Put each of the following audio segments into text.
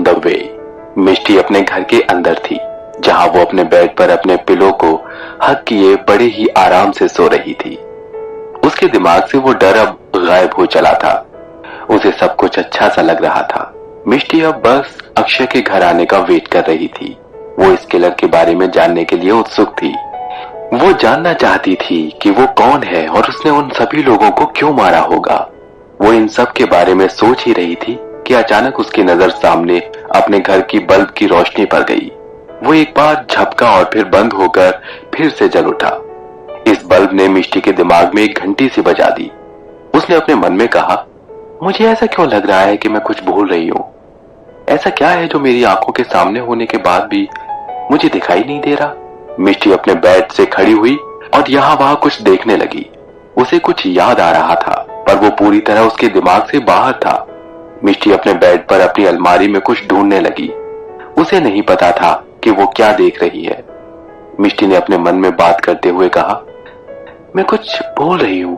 The way. मिष्टी अपने घर के अंदर थी, जहां वो अपने बेड पर अपने पिलो को हक किए बड़े ही आराम से सो रही थी। उसके दिमाग से वो डर अब गायब हो चला था। उसे सब कुछ अच्छा सा लग रहा था। मिष्टी अब बस अक्षय के घर आने का वेट कर रही थी। वो इस किलर के बारे में जानने के लिए उत्सुक थी। वो जानना चाहती थी कि वो कौन है और उसने उन सभी लोगों को क्यों मारा होगा। वो इन सब के बारे में सोच ही रही थी कि अचानक उसकी नजर सामने अपने घर की बल्ब की रोशनी पर गई। वो एक बार झपका और फिर बंद होकर फिर से जल उठा। इस बल्ब ने मिष्टी के दिमाग में एक घंटी सी बजा दी। उसने अपने मन में कहा, मुझे ऐसा क्यों लग रहा है कि मैं कुछ भूल रही हूँ? ऐसा क्या है जो मेरी आंखों के सामने होने के बाद भी मुझे दिखाई नहीं दे रहा? मिष्टी अपने बेड से खड़ी हुई और यहाँ वहां कुछ देखने लगी। उसे कुछ याद आ रहा था, पर वो पूरी तरह उसके दिमाग से बाहर था। मिष्टी अपने बेड पर अपनी अलमारी में कुछ ढूंढने लगी। उसे नहीं पता था कि वो क्या देख रही है। मिष्टी ने अपने मन में बात करते हुए कहा, मैं कुछ भूल रही हूं,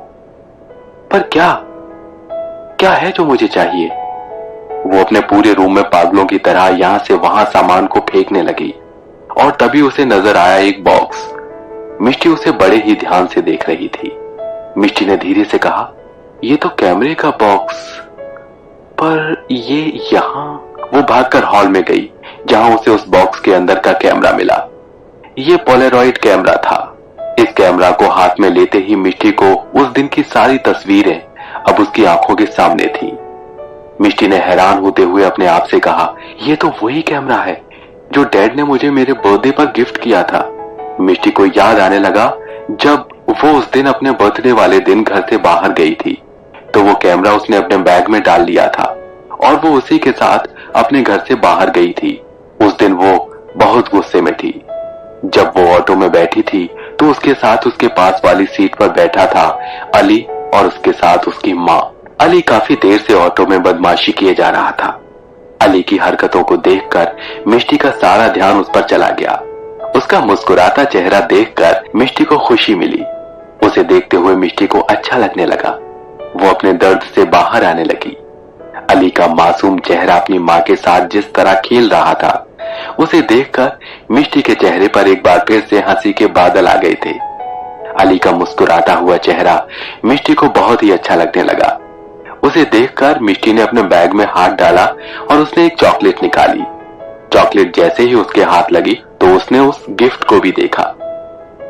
पर क्या क्या है जो मुझे चाहिए? वो अपने पूरे रूम में पागलों की तरह यहां से वहां सामान को फेंकने लगी और तभी उसे नजर आया एक बॉक्स। मिष्टी उसे बड़े ही ध्यान से देख रही थी। मिष्टी ने धीरे से कहा, ये तो कैमरे का बॉक्स, पर ये यहाँ। वो भागकर हॉल में गई, जहां उसे उस बॉक्स के अंदर का कैमरा मिला। ये पोलरॉइड कैमरा था। इस कैमरा को हाथ में लेते ही मिष्टी को उस दिन की सारी तस्वीरें अब उसकी आंखों के सामने थी। मिष्टी ने हैरान होते हुए अपने आप से कहा, ये तो वही कैमरा है जो डैड ने मुझे मेरे बर्थडे पर गिफ्ट किया था। मिष्टी को याद आने लगा जब वो उस दिन अपने बर्थडे वाले दिन घर से बाहर गई थी, तो वो कैमरा उसने अपने बैग में डाल लिया था और वो उसी के साथ अपने घर से बाहर गई थी। उस दिन वो बहुत गुस्से में थी। जब वो ऑटो में बैठी थी तो उसके साथ उसके पास वाली सीट पर बैठा था अली और उसके साथ उसकी माँ। अली काफी देर से ऑटो में बदमाशी किए जा रहा था। अली की हरकतों को देखकर मिष्टी का सारा ध्यान उस पर चला गया। उसका मुस्कुराता चेहरा देखकर मिष्टी को खुशी मिली। उसे देखते हुए मिष्टी को अच्छा लगने लगा। वो अपने दर्द से बाहर आने लगी। अली का मासूम चेहरा अपनी माँ के साथ जिस तरह खेल रहा था, उसे देखकर मिष्टी के चेहरे पर एक बार फिर से हंसी के बादल आ गए थे। अली का मुस्कुराता हुआ चेहरा मिष्टी को बहुत ही अच्छा लगने लगा। उसे देखकर मिष्टी ने अपने बैग में हाथ डाला और उसने एक चॉकलेट निकाली। चॉकलेट जैसे ही उसके हाथ लगी तो उसने उस गिफ्ट को भी देखा।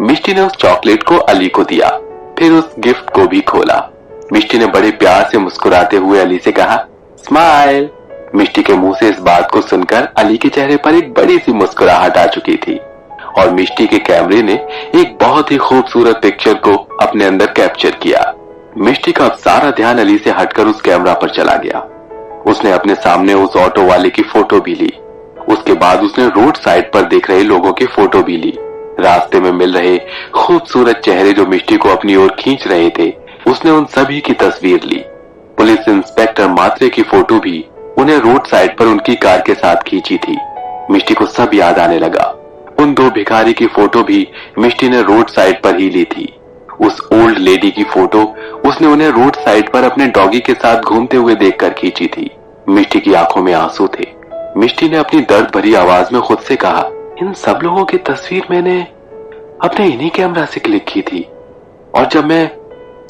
मिष्टी ने उस चॉकलेट को अली को दिया, फिर उस गिफ्ट को भी खोला। मिष्टी ने बड़े प्यार से मुस्कुराते हुए अली से कहा, स्माइल। मिष्टी के मुंह से इस बात को सुनकर अली के चेहरे पर एक बड़ी सी मुस्कुराहट आ चुकी थी और मिष्टी के कैमरे ने एक बहुत ही खूबसूरत पिक्चर को अपने अंदर कैप्चर किया। मिष्टी का अब सारा ध्यान अली से हटकर उस कैमरा पर चला गया। उसने अपने सामने उस ऑटो वाले की फोटो भी ली। उसके बाद उसने रोड साइड पर देख रहे लोगों की फोटो भी ली। रास्ते में मिल रहे खूबसूरत चेहरे जो मिष्टी को अपनी ओर खींच रहे थे, उसने उन सभी की तस्वीर ली। पुलिस इंस्पेक्टर मात्रे की फोटो भी उन्हें रोड साइड पर उनकी कार के साथ खींची थी। मिष्टी को सब याद आने लगा। उन दो भिखारी की फोटो भी मिष्टी ने रोड साइड पर ही ली थी। उस ओल्ड लेडी की फोटो उसने उन्हें रोड साइड पर अपने डॉगी के साथ घूमते हुए देखकर खींची थी। मिष्टी की आंखों में आंसू थे। मिष्टी ने अपनी दर्द भरी आवाज में खुद से कहा, इन सब लोगों की तस्वीर मैंने अपने इन्हीं कैमरा से क्लिक की थी और जब मैं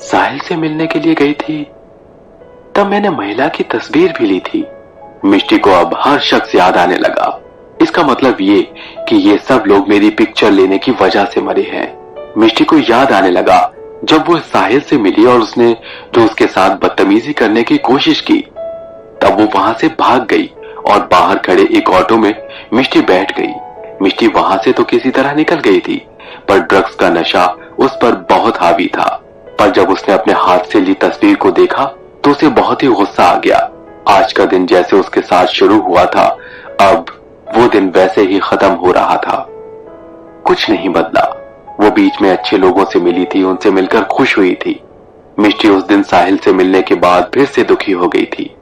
साहिल से मिलने के लिए गई थी तब मैंने महिला की तस्वीर भी ली थी। मिष्टी को अब हर शख्स याद आने लगा। इसका मतलब ये कि ये सब लोग मेरी पिक्चर लेने की वजह से मरे हैं। मिष्टी को याद आने लगा जब वो साहिल से मिली और उसने जो उसके साथ बदतमीजी करने की कोशिश की, तब वो वहां से भाग गई और बाहर खड़े एक ऑटो में मिष्टी बैठ गई। मिष्टी वहां से तो किसी तरह निकल गई थी, पर ड्रग्स का नशा उस पर बहुत हावी था। पर जब उसने अपने हाथ से ली तस्वीर को देखा तो उसे बहुत ही गुस्सा आ गया। आज का दिन जैसे उसके साथ शुरू हुआ था, अब वो दिन वैसे ही खत्म हो रहा था। कुछ नहीं बदला। वो बीच में अच्छे लोगों से मिली थी, उनसे मिलकर खुश हुई थी। मिष्टी उस दिन साहिल से मिलने के बाद फिर से दुखी हो गई थी।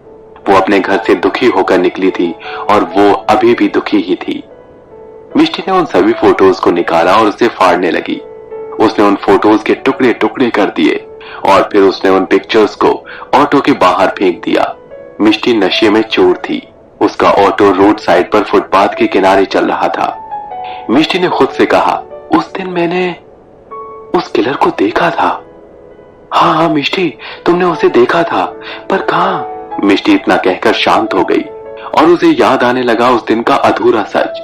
वो अपने घर से दुखी होकर निकली थी और वो अभी भी दुखी ही थी। मिष्टी ने उन सभी फोटोज को निकाला और उसे फाड़ने लगी। उसने उन फोटोज के टुकड़े टुकड़े कर दिए और फिर उसने उन पिक्चर्स को ऑटो के बाहर फेंक दिया। मिष्टी नशे में चूर थी। उसका ऑटो रोड साइड पर फुटपाथ के किनारे चल रहा था। मिष्टी ने खुद से कहा, उस दिन मैंने उस किलर को देखा था। हाँ हाँ मिष्टी, तुमने उसे देखा था, पर कहाँ? मिष्टी इतना कहकर शांत हो गई और उसे याद आने लगा उस दिन का अधूरा सच।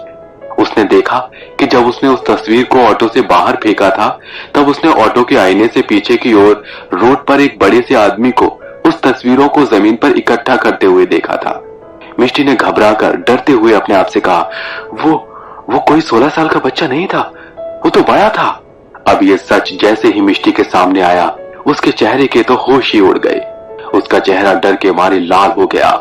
उसने देखा कि जब उसने उस तस्वीर को ऑटो से बाहर फेंका था, तब उसने ऑटो के आईने से पीछे की ओर रोड पर एक बड़े से आदमी को उस तस्वीरों को जमीन पर इकट्ठा करते हुए देखा था। मिष्टी ने घबराकर डरते हुए अपने आप से कहा, वो कोई 16 साल का बच्चा नहीं था, वो तो बड़ा था। अब ये सच जैसे ही मिष्टी के सामने आया, उसके चेहरे के तो होश ही उड़ गए। उसका चेहरा डर के मारे लाल हो गया।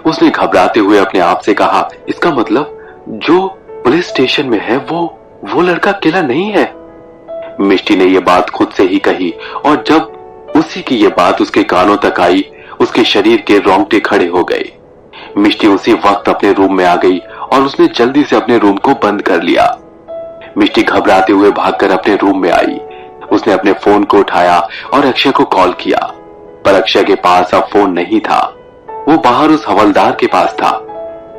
उसने घबराते हुए अपने आप से कहा, इसका मतलब जो पुलिस स्टेशन में है वो लड़का किलर नहीं है। मिष्टी ने यह बात खुद से ही कही और जब उसी की यह बात उसके कानों तक आई, उसके शरीर के रोंगटे खड़े हो गए। मिष्टी उसी वक्त अपने रूम में आ गई और उसने जल्दी से अपने रूम को बंद कर लिया। मिष्टी घबराते हुए भागकर अपने रूम में आई। उसने अपने फोन को उठाया और अक्षय को कॉल किया, पर अक्षय के पास अब फोन नहीं था। वो बाहर उस हवलदार के पास था।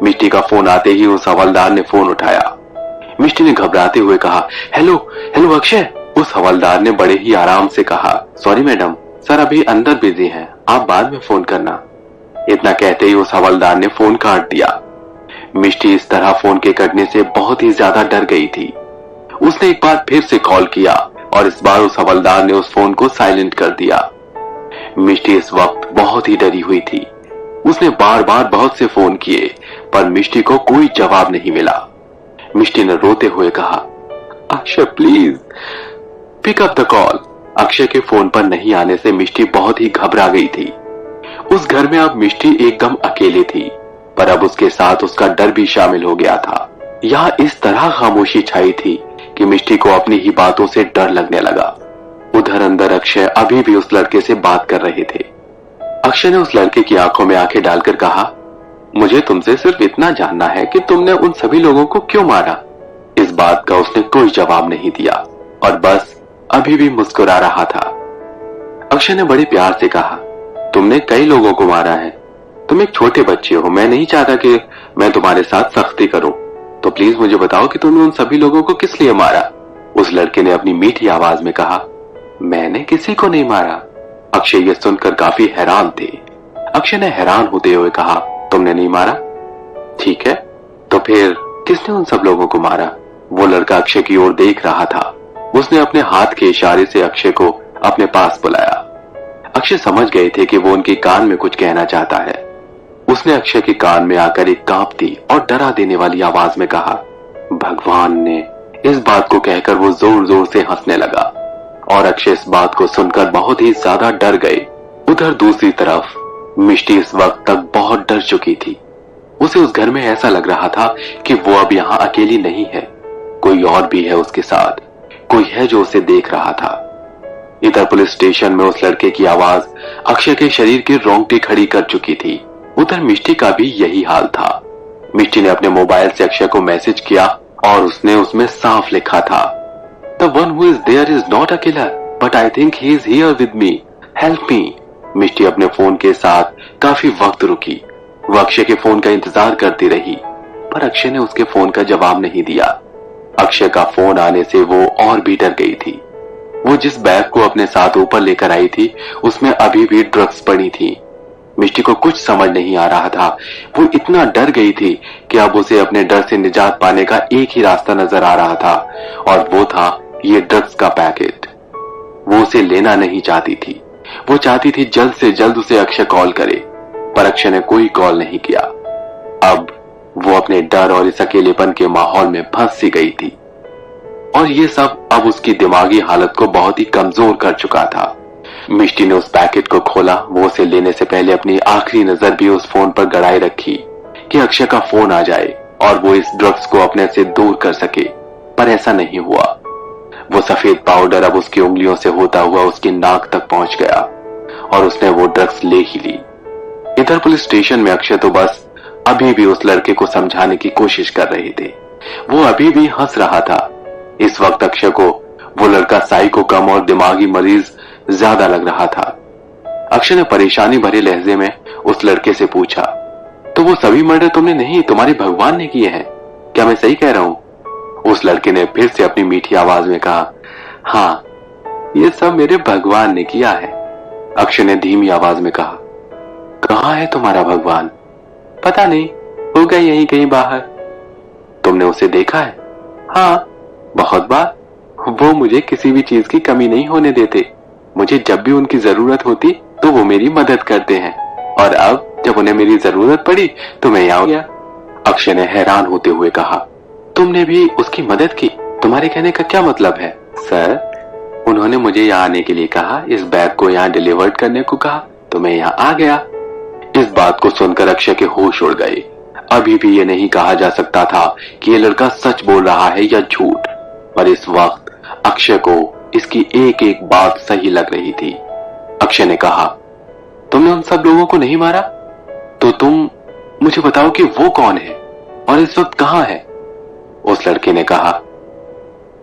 मिष्टी का फोन आते ही उस हवलदार ने फोन उठाया। मिष्टी ने घबराते हुए कहा, हेलो हेलो अक्षय। उस हवलदार ने बड़े ही आराम से कहा, सॉरी मैडम, सर अभी अंदर बिजी हैं, आप बाद में फोन करना। इतना कहते ही उस हवलदार ने फोन काट दिया। मिष्टी इस तरह फोन के कटने से बहुत ही ज्यादा डर गई थी। उसने एक बार फिर से कॉल किया और इस बार उस हवलदार ने उस फोन को साइलेंट कर दिया। मिष्टी इस वक्त बहुत ही डरी हुई थी। उसने बार बार बहुत से फोन किए, पर मिष्टी को कोई जवाब नहीं मिला। मिष्टी ने रोते हुए कहा, Akshay please pick up the call. Akshay के फोन पर नहीं आने से मिष्टी बहुत ही घबरा गई थी। उस घर में अब मिष्टी एकदम अकेली थी, पर अब उसके साथ उसका डर भी शामिल हो गया था। यहाँ इस तरह खामोशी छाई थी कि मिष्टी को अपनी ही बातों से डर लगने लगा। उधर अंदर अक्षय अभी भी उस लड़के से बात कर रहे थे। अक्षय ने उस लड़के की आंखों में आंखें डालकर कहा, मुझे तुमसे सिर्फ इतना जानना है कि तुमने उन सभी लोगों को क्यों मारा। इस बात का उसने कोई जवाब नहीं दिया और बस अभी भी मुस्कुरा रहा था। अक्षय ने बड़े प्यार से कहा, तुमने कई लोगों को मारा है, तुम एक छोटे बच्चे हो, मैं नहीं चाहता कि मैं तुम्हारे साथ सख्ती करूं, तो प्लीज मुझे बताओ कि तुमने उन सभी लोगों को किस लिए मारा। उस लड़के ने अपनी मीठी आवाज में कहा, मैंने किसी को नहीं मारा। अक्षय ये सुनकर काफी हैरान थे। अक्षय ने हैरान होते हुए कहा, तुमने नहीं मारा? ठीक है, तो फिर किसने उन सब लोगों को मारा? वो लड़का अक्षय की ओर देख रहा था। उसने अपने हाथ के इशारे से अक्षय को अपने पास बुलाया। अक्षय समझ गए थे कि वो उनके कान में कुछ कहना चाहता है। उसने अक्षय के कान में आकर एक कांपती और डरा देने वाली आवाज में कहा, भगवान ने। इस बात को कहकर वो जोर जोर से हंसने लगा और अक्षय इस बात को सुनकर बहुत ही ज्यादा डर गए। उधर दूसरी तरफ मिष्टी इस वक्त तक बहुत डर चुकी थी। उसे उस घर में ऐसा लग रहा था कि वो अब यहाँ अकेली नहीं है, कोई और भी है उसके साथ, कोई है जो उसे देख रहा था। इधर पुलिस स्टेशन में उस लड़के की आवाज अक्षय के शरीर के रोंगटे खड़ी कर चुकी थी। उधर मिष्टी का भी यही हाल था। मिष्टी ने अपने मोबाइल से अक्षय को मैसेज किया और उसने उसमें साफ लिखा था, The one who is there is not a killer, but I think he is here with me. Help me. मिष्टी अपने फोन के साथ काफी वक्त रुकी। वो अक्षय के फोन का इंतजार करती रही, पर अक्षय ने उसके फोन का जवाब नहीं दिया। अक्षय का फोन आने से वो और भी डर गई थी। वो जिस बैग को अपने साथ ऊपर लेकर आई थी, उसमें अभी भी ड्रग्स पड़ी थी। मिष्टी को कुछ समझ नहीं आ रहा था। वो इतना डर गई थी कि अब उसे अपने डर से निजात पाने का एक ही रास्ता नजर आ रहा था, और वो था ये ड्रग्स का पैकेट। वो उसे लेना नहीं चाहती थी। वो चाहती थी जल्द से जल्द उसे अक्षय कॉल करे, पर अक्षय ने कोई कॉल नहीं किया। अब वो अपने डर और इस अकेलेपन के माहौल में फंस सी गई थी, और ये सब अब उसकी दिमागी हालत को बहुत ही कमजोर कर चुका था। मिष्टी ने उस पैकेट को खोला। वो उसे लेने से पहले अपनी आखिरी नजर भी उस फोन पर गड़ाए रखी कि अक्षय का फोन आ जाए और वो इस ड्रग्स को अपने से दूर कर सके, पर ऐसा नहीं हुआ। वो सफेद पाउडर अब उसकी उंगलियों से होता हुआ उसकी नाक तक पहुंच गया और उसने वो ड्रग्स ले ही ली। इधर पुलिस स्टेशन में अक्षय तो बस अभी भी उस लड़के को समझाने की कोशिश कर रहे थे। वो अभी भी हंस रहा था। इस वक्त अक्षय को वो लड़का साइको कम और दिमागी मरीज ज्यादा लग रहा था। अक्षय ने परेशानी भरे लहजे में उस लड़के से पूछा, तो वो सभी मर्डर तुमने नहीं, तुम्हारे भगवान ने किए हैं, क्या मैं सही कह रहा हूं? उस लड़के ने फिर से अपनी मीठी आवाज में कहा, हाँ, ये सब मेरे भगवान ने किया है। अक्षय ने धीमी आवाज में कहा, कहाँ है तुम्हारा भगवान? पता नहीं, होगा यहीं कहीं बाहर। तुमने उसे देखा है? हाँ, बहुत बार। वो मुझे किसी भी चीज की कमी नहीं होने देते। मुझे जब भी उनकी जरूरत होती तो वो मेरी मदद करते हैं, और अब जब उन्हें मेरी जरूरत पड़ी तो मैं यहाँ गया। अक्षय ने हैरान होते हुए कहा, तुमने भी उसकी मदद की? तुम्हारे कहने का क्या मतलब है? सर, उन्होंने मुझे यहाँ आने के लिए कहा, इस बैग को यहाँ डिलीवर्ड करने को कहा, तो मैं यहाँ आ गया। इस बात को सुनकर अक्षय के होश उड़ गए। अभी भी ये नहीं कहा जा सकता था कि ये लड़का सच बोल रहा है या झूठ, पर इस वक्त अक्षय को इसकी एक एक बात सही लग रही थी। अक्षय ने कहा, तुमने उन सब लोगों को नहीं मारा? तो तुम मुझे बताओ कि वो कौन है और इस वक्त कहां है? उस लड़के ने कहा,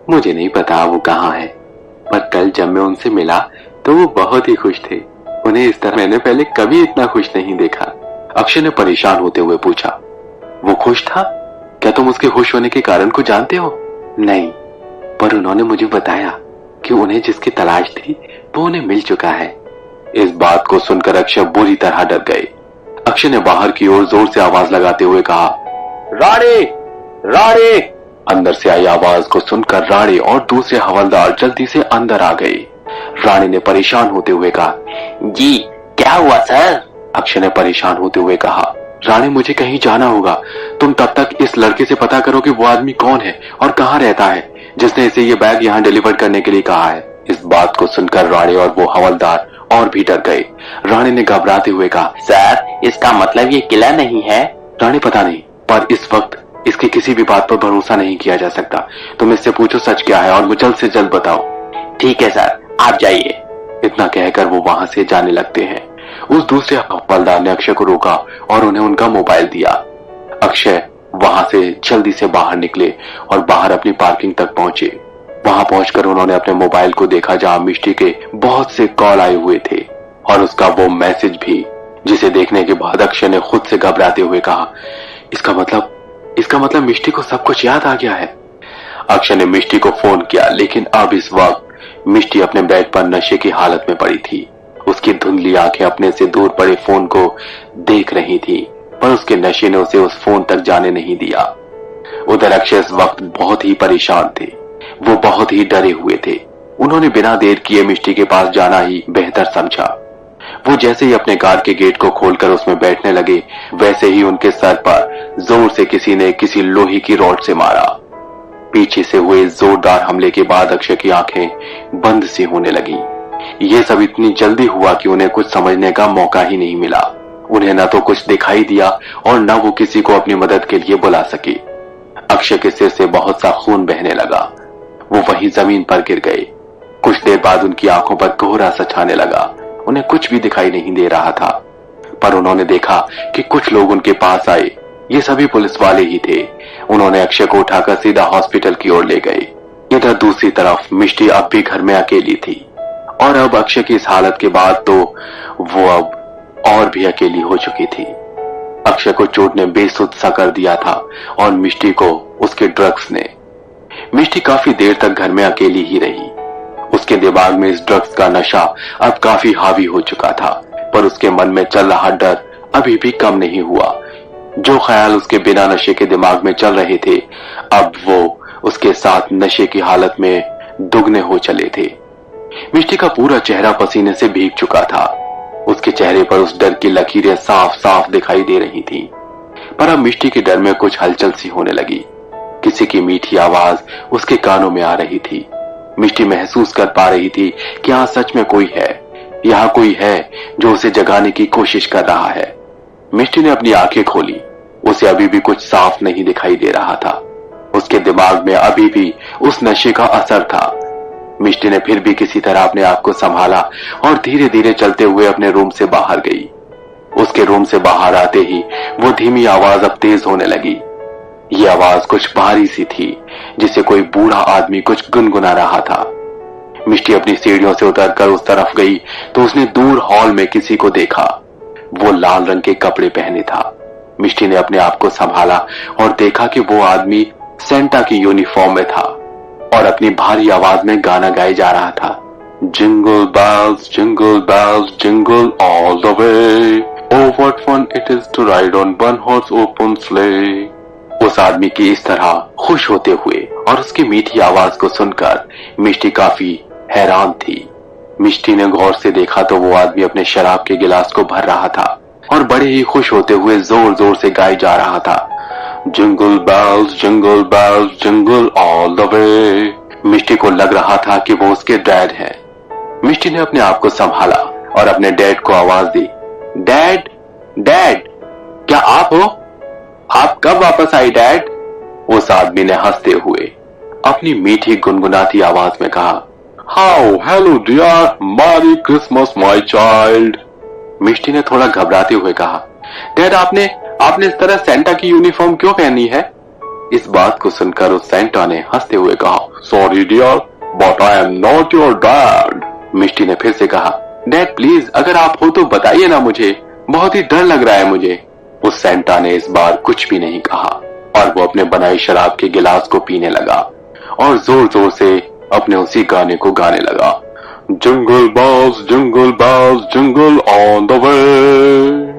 मुझे नहीं पता वो कहां है, पर कल जब मैं उनसे मिला तो वो बहुत ही खुश थे। उन्हें इस तरह मैंने पहले कभी इतना खुश नहीं देखा। अक्षय ने परेशान होते हुए पूछा, वो खुश था? क्या तुम उसके खुश होने के कारण को जानते हो? नहीं, पर उन्होंने मुझे बताया कि उन्हें जिसकी तलाश थी वो उन्हें मिल चुका है। इस बात को सुनकर अक्षय बुरी तरह डर गए। अक्षय ने बाहर की ओर जोर से आवाज लगाते हुए कहा, राणे, राणे। अंदर से आई आवाज को सुनकर राणे और दूसरे हवलदार जल्दी से अंदर आ गए। राणे ने परेशान होते हुए कहा, जी क्या हुआ सर? अक्षय ने परेशान होते हुए कहा, राणे, मुझे कहीं जाना होगा। तुम तब तक इस लड़के से पता करो कि वो आदमी कौन है और कहाँ रहता है जिसने इसे ये बैग यहाँ डिलीवर करने के लिए कहा है। इस बात को सुनकर राणे और वो हवलदार और भी डर गए। राणे ने घबराते हुए कहा, सर, इसका मतलब ये किला नहीं है? राणे, पता नहीं, पर इस वक्त इसकी किसी भी बात पर भरोसा नहीं किया जा सकता। तुम इससे पूछो सच क्या है और मुझे जल्द से जल्द बताओ। ठीक है सर, आप जाइए। इतना कहकर वो वहां से जाने लगते हैं। उस दूसरे हवलदार ने अक्षय को रोका और उन्हें उनका मोबाइल दिया। अक्षय वहां से जल्दी से बाहर निकले और बाहर अपनी पार्किंग तक पहुंचे। वहां पहुंचकर उन्होंने अपने मोबाइल को देखा जहां मिष्टी के बहुत से कॉल आए हुए थे और उसका वो मैसेज भी, जिसे देखने के बाद अक्षय ने खुद से घबराते हुए कहा, इसका मतलब मिष्टी को सब कुछ याद आ गया है। अक्षय ने मिष्टी को फोन किया, लेकिन अब इस वक्त मिष्टी अपने बेड पर नशे की हालत में पड़ी थी। उसकी धुंधली आंखें अपने से दूर पड़े फोन को देख रही थी, पर उसके नशे ने उसे उस फोन तक जाने नहीं दिया। उधर अक्षय इस वक्त बहुत ही परेशान थे। वो बहुत ही डरे हुए थे। उन्होंने बिना देर किए मिष्टी के पास जाना ही बेहतर समझा। वो जैसे ही अपने कार के गेट को खोलकर उसमें बैठने लगे, वैसे ही उनके सर पर जोर से किसी ने किसी लोहे की रॉड से मारा। पीछे से हुए जोरदार हमले के बाद अक्षय की आंखें बंद सी होने लगी। ये सब इतनी जल्दी हुआ कि उन्हें कुछ समझने का मौका ही नहीं मिला। उन्हें न तो कुछ दिखाई दिया और न वो किसी को अपनी मदद के लिए बुला सके। अक्षय के सिर से बहुत सा खून बहने लगा। वो वहीं जमीन पर गिर गए। कुछ देर बाद उनकी आंखों पर कोहरा सा छाने लगा। उन्हें कुछ भी दिखाई नहीं दे रहा था, पर उन्होंने देखा कि कुछ लोग उनके पास आए। ये सभी पुलिस वाले ही थे। उन्होंने अक्षय को उठाकर सीधा हॉस्पिटल की ओर ले गए। इधर दूसरी तरफ मिष्टी अब भी घर में अकेली थी, और अब अक्षय की इस हालत के बाद तो वो अब और भी अकेली हो चुकी थी। अक्षय को चोट ने बेसुध सा कर दिया था और मिष्टी को उसके ड्रग्स ने। मिष्टी काफी देर तक घर में अकेली ही रही। उसके दिमाग में इस ड्रग्स का नशा अब काफी हावी हो चुका था, पर उसके मन में चल रहा डर अभी भी कम नहीं हुआ। जो ख्याल उसके बिना नशे के दिमाग में चल रहे थे, अब वो उसके साथ नशे की हालत में दुगने हो चले थे। मिष्टी का पूरा चेहरा पसीने से भीग चुका था। उसके चेहरे पर उस डर की लकीरें साफ साफ दिखाई दे रही थी। पर अब मिष्टी के डर में कुछ हलचल सी होने लगी। किसी की मीठी आवाज उसके कानों में आ रही थी। मिष्टी महसूस कर पा रही थी कि यहाँ सच में कोई है। यहाँ कोई है जो उसे जगाने की कोशिश कर रहा है। मिष्टी ने अपनी आंखें खोली। उसे अभी भी कुछ साफ नहीं दिखाई दे रहा था। उसके दिमाग में अभी भी उस नशे का असर था। मिष्टी ने फिर भी किसी तरह अपने आप को संभाला और धीरे धीरे चलते हुए अपने रूम से बाहर गई। उसके रूम से बाहर आते ही वो धीमी आवाज अब तेज होने लगी। ये आवाज कुछ भारी सी थी, जिसे कोई बूढ़ा आदमी कुछ गुनगुना रहा था। मिष्टी अपनी सीढ़ियों से उतरकर उस तरफ गई तो उसने दूर हॉल में किसी को देखा। वो लाल रंग के कपड़े पहने था। मिष्टी ने अपने आप को संभाला और देखा कि वो आदमी सेंटा की यूनिफॉर्म में था और अपनी भारी आवाज में गाना गाए जा रहा था। Jingle all the way, oh what fun it is to ride on one horse open sleigh। उस आदमी की इस तरह खुश होते हुए और उसकी मीठी आवाज को सुनकर मिष्टी काफी हैरान थी। मिष्टी ने गौर से देखा तो वो आदमी अपने शराब के गिलास को भर रहा था और बड़े ही खुश होते हुए जोर जोर से गाए जा रहा था, jingle bells jingle all the way. Mishti को लग रहा था कि वो उसके डैड हैं। मिष्टी ने अपने आप को संभाला और अपने डैड को आवाज दी, डैड डैड, क्या आप हो? आप कब वापस आई डैड? उस आदमी ने हंसते हुए अपनी मीठी गुनगुनाती आवाज में कहा, how hello dear, merry Christmas my child. Mishti ने थोड़ा घबराते हुए कहा, डैड आपने इस तरह सेंटा की यूनिफॉर्म क्यों पहनी है? इस बात को सुनकर उस सेंटा ने हंसते हुए कहा, sorry dear but I am not your dad. Mishti ने फिर से कहा, डैड प्लीज अगर आप हो तो बताइए ना, मुझे बहुत ही डर लग रहा है मुझे। उस सेंटा ने इस बार कुछ भी नहीं कहा और वो अपने बनाई शराब के गिलास को पीने लगा और जोर जोर से अपने उसी गाने को गाने लगा, jingle bells jingle on the way.